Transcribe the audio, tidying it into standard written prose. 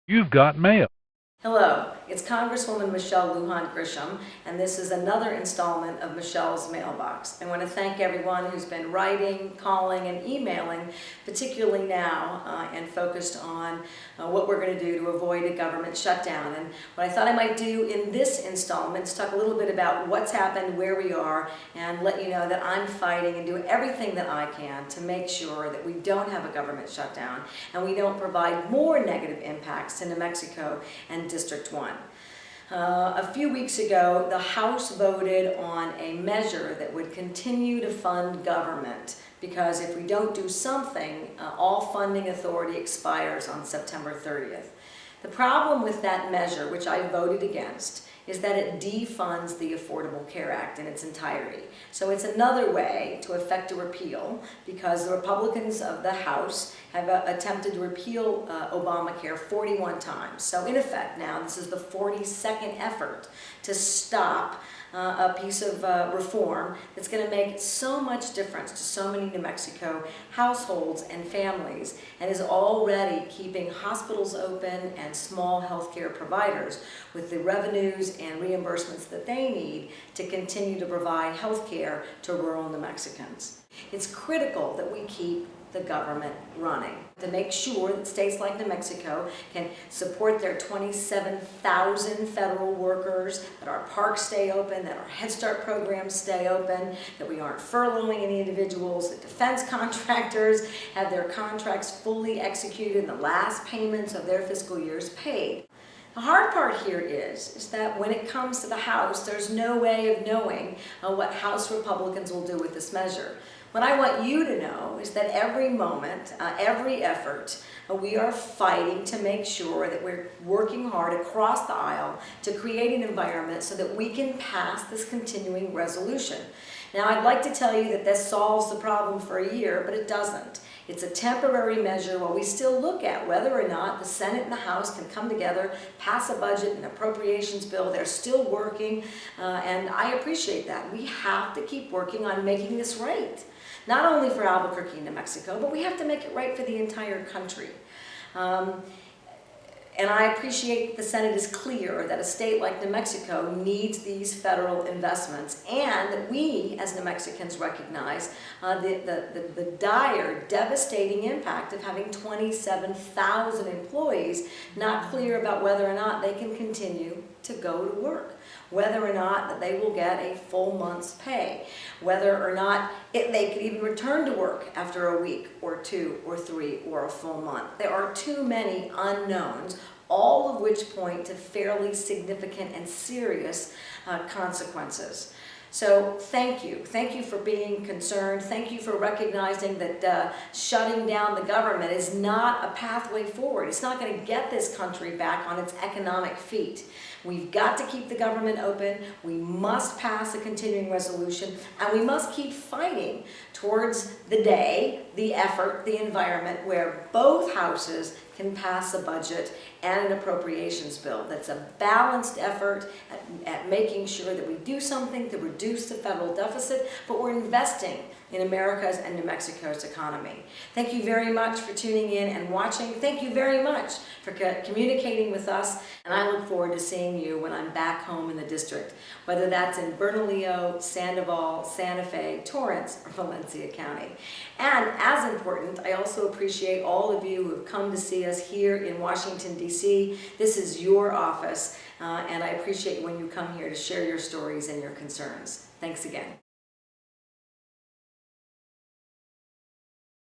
You've got mail. Hello, it's Congresswoman Michelle Lujan Grisham, and this is another installment of Michelle's Mailbox. I want to thank everyone who's been writing, calling, and emailing, particularly now, and focused on what we're going to do to avoid a government shutdown. And what I thought I might do in this installment is talk a little bit about what's happened, where we are, and let you know that I'm fighting and doing everything that I can to make sure that we don't have a government shutdown and we don't provide more negative impacts to New Mexico and District 1. A few weeks ago, the House voted on a measure that would continue to fund government because if we don't do something, all funding authority expires on September 30th. The problem with that measure, which I voted against, is that it defunds the Affordable Care Act in its entirety. So it's another way to effect a repeal because the Republicans of the House have attempted to repeal Obamacare 41 times. So in effect now, this is the 42nd effort to stop a piece of reform that's going to make so much difference to so many New Mexico households and families and is already keeping hospitals open and small healthcare providers with the revenues and reimbursements that they need to continue to provide healthcare to rural New Mexicans. It's critical that we keep the government running to make sure that states like New Mexico can support their 27,000 federal workers, that our parks stay open, that our Head Start programs stay open, that we aren't furloughing any individuals, that defense contractors have their contracts fully executed and the last payments of their fiscal years paid. The hard part here is that when it comes to the House, there's no way of knowing what House Republicans will do with this measure. What I want you to know is that every moment, every effort, we are fighting to make sure that we're working hard across the aisle to create an environment so that we can pass this continuing resolution. Now, I'd like to tell you that this solves the problem for a year, but it doesn't. It's a temporary measure while we still look at whether or not the Senate and the House can come together, pass a budget and appropriations bill. They're still working, and I appreciate that. We have to keep working on making this right. Not only for Albuquerque, New Mexico, but we have to make it right for the entire country. And I appreciate the Senate is clear that a state like New Mexico needs these federal investments and that we, as New Mexicans, recognize the dire, devastating impact of having 27,000 employees not clear about whether or not they can continue to go to work, whether or not that they will get a full month's pay, whether or not they could even return to work after a week or two or three or a full month. There are too many unknowns, all of which point to fairly significant and serious consequences. So thank you. Thank you for being concerned. Thank you for recognizing that shutting down the government is not a pathway forward. It's not going to get this country back on its economic feet. We've got to keep the government open. We must pass a continuing resolution, and we must keep fighting towards the day, the effort, the environment where both houses can pass a budget and an appropriations bill. That's a balanced effort at making sure that we do something to reduce the federal deficit, but we're investing in America's and New Mexico's economy. Thank you very much for tuning in and watching. Thank you very much for communicating with us, and I look forward to seeing you when I'm back home in the district, whether that's in Bernalillo, Sandoval, Santa Fe, Torrance, or Valencia County. And as important, I also appreciate all of you who have come to see us here in Washington, D.C. This is your office, and I appreciate when you come here to share your stories and your concerns. Thanks again.